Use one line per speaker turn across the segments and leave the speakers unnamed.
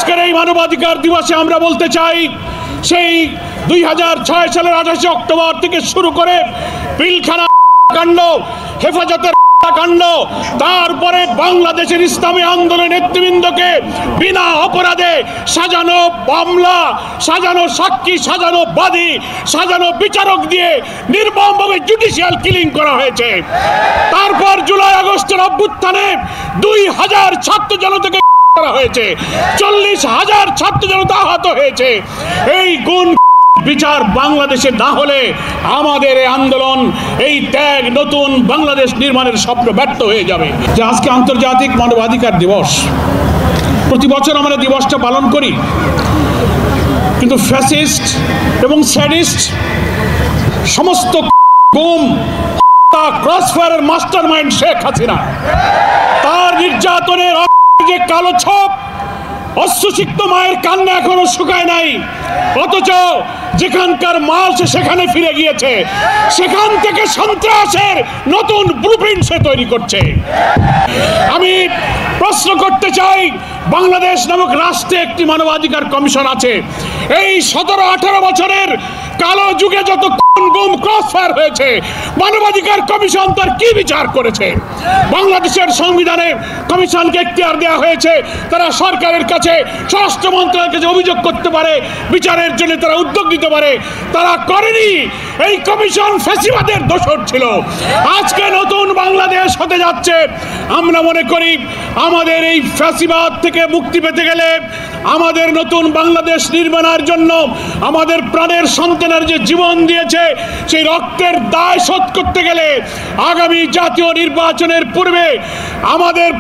আজকের এই মানবাধিকার দিবসে আমরা বলতে চাই, সেই 2006 সালের 28 অক্টোবর থেকে শুরু করে পিলখানা কাণ্ড, হেফাজতের কাণ্ড, তারপরে বাংলাদেশের ইসলামী আন্দোলন নেতৃবৃন্দকে বিনা অপরাধে সাজানো মামলা, সাজানো সাক্ষী, সাজানো বাদী, সাজানো বিচারক দিয়ে নির্মমভাবে জুডিশিয়াল কিলিং করা হয়েছে। তারপর জুলাই আগস্টের অভ্যুত্থানে 2000 ছাত্র জনতাকে করা হয়েছে, 40,000 ছাত্র জনতা আহত হয়েছে। এই গুণ বিচার বাংলাদেশে না হলে আমাদের এই আন্দোলন, এই ত্যাগ, নতুন বাংলাদেশ নির্মাণের স্বপ্ন ব্যর্থ হয়ে যাবে। যে আজকে আন্তর্জাতিক মানবাধিকার দিবস, প্রতি বছর আমরা দিবসটা পালন করি, কিন্তু ফ্যাসিস্ট এবং স্যাডিস্ট সমস্ত গুম, ক্রসফায়ারের মাস্টার মাইন্ড শেখ হাসিনা, তার নির্যাতনের যে কালো ছোপ, অশ্রুসিক্ত মায়ের কান্না এখনো শুকায় নাই, অথচ যেখানকার মাল সে সেখানে ফিরে গিয়েছে, সেখান থেকে সন্ত্রাসের নতুন ব্লুপ্রিন্ট সে তৈরি করছে। আমি প্রশ্ন করতে চাই, বাংলাদেশ নামক রাষ্ট্রে একটি মানবাধিকার কমিশন আছে। এই 17-18 বছরের কালো যুগে যত গুম ক্রসফায়ার হয়েছে, মানবাধিকার কমিশন তার কি বিচার করেছে? বাংলাদেশের সংবিধানে কমিশনকে এখতিয়ার দেওয়া হয়েছে, তারা সরকারের কাছে, স্বরাষ্ট্র মন্ত্রণালয়ের কাছে অভিযোগ করতে পারে, বিচারের জন্য তারা উদ্যোগ নিতে পারে। তারা করেনি। এই কমিশন ফ্যাসিবাদের দোসর ছিল। আজকে নতুন বাংলাদেশ হতে যাচ্ছে। আমরা মনে করি আমাদের এই ফ্যাসিবাদ থেকে মুক্তি পেতে গেলে, আমাদের নতুন বাংলাদেশ নির্মাণের জন্য আমাদের প্রাণের সন্তানের যে জীবন দিয়েছে, সেই রক্তের দায় শোধ করতে গেলে আগামী জাতীয় নির্বাচনের পূর্বে আমাদের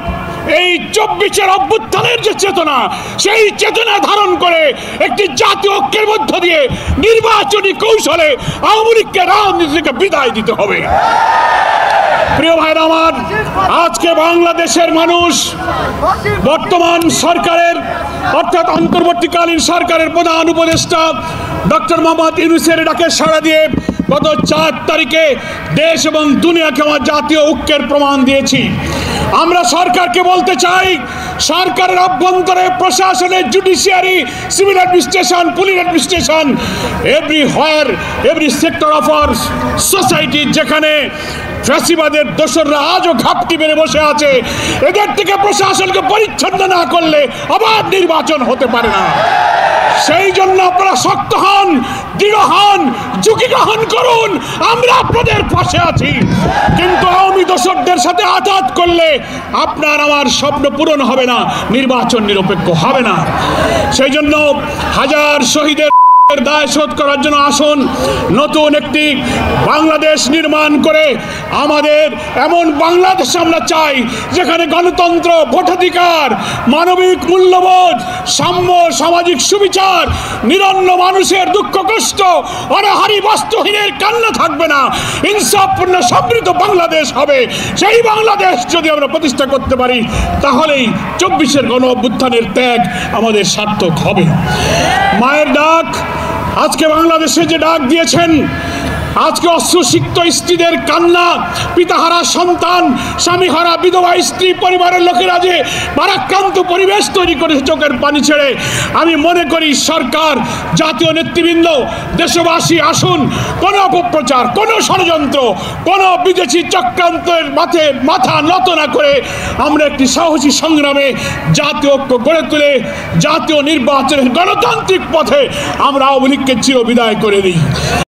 এই 24-এর অভ্যুত্থানের যে চেতনা, সেই চেতনা ধারণ করে একটি জাতীয় ঐক্যের মধ্য দিয়ে নির্বাচনী কৌশলে আওয়ামী লীগকে রাজনীতি থেকে বিদায় দিতে হবে। প্রিয় ভাইরা আমার, আজকে বাংলাদেশের মানুষ বর্তমান সরকারের অর্থাৎ অন্তর্বর্তীকালীন সরকারের প্রধান উপদেষ্টা ডক্টর মোহাম্মদ ইউনূসের ডাকে সাড়া দিয়ে গত 4 তারিখে দেশ এবং দুনিয়াকে আমার জাতীয় ঐক্যের প্রমাণ দিয়েছি। আমরা সরকারকে বলতে চাই, সরকারের অভ্যন্তরে, প্রশাসনে, judiciary, civil administration, police administration, every sector of our society, যেখানে ফ্যাসিবাদের দোসররা আজও ঘাপটি মেরে বসে আছে, এদের থেকে প্রশাসনকে পরিচ্ছন্ন না করলে অবাধ নির্বাচন হতে পারে না। সেই জন্য আপনারা শক্ত হন, দৃঢ় হন, ঝুঁকি গ্রহণ করুন। আমরা আপনাদের পাশে আছি, কিন্তু আওয়ামী দোসরদের সাথে আঘাত করলে আপনার আমার স্বপ্ন পূরণ হবে না, নির্বাচন নিরপেক্ষ হবে না। সেই জন্য হাজার শহীদের দায় শোধ করার জন্য আসুন, নতুন একটি বাংলাদেশ নির্মাণ করে আমাদের এমন বাংলাদেশ আমরা চাই, যেখানে গণতন্ত্র, ভোটাধিকার, মানবিক মূল্যবোধ, সাম্য, সামাজিক সুবিচার, নিরন্ন মানুষের দুঃখ কষ্ট, অনাহারী বস্ত্রহীনের কান্না থাকবে না, ইনসাফপূর্ণ সমৃদ্ধ বাংলাদেশ হবে। সেই বাংলাদেশ যদি আমরা প্রতিষ্ঠা করতে পারি, তাহলেই 24-এর গণ অভ্যুত্থানের ত্যাগ আমাদের সার্থক হবে। মায়ের ডাক, আজকে বাংলাদেশে যে ডাক দিয়েছেন, আজকে অশ্রুসিক্ত স্ত্রীদের কান্না, পিতাহারা সন্তান, স্বামীহারা বিধবা স্ত্রী, পরিবারের লোকেরা যে ভারাক্রান্ত পরিবেশ তৈরি করেছে চোখের পানি ছেড়ে, আমি মনে করি সরকার, জাতীয় নেতৃবৃন্দ, দেশবাসী আসুন, কোনো অপপ্রচার, কোনো ষড়যন্ত্র, কোনো বিদেশি চক্রান্তের মাথা নত না করে আমরা একটি সাহসী সংগ্রামে জাতীয় ঐক্য গড়ে তুলে জাতীয় নির্বাচনের গণতান্ত্রিক পথে আমরা আওয়ামী লীগকে চিরবিদায় করে দিই।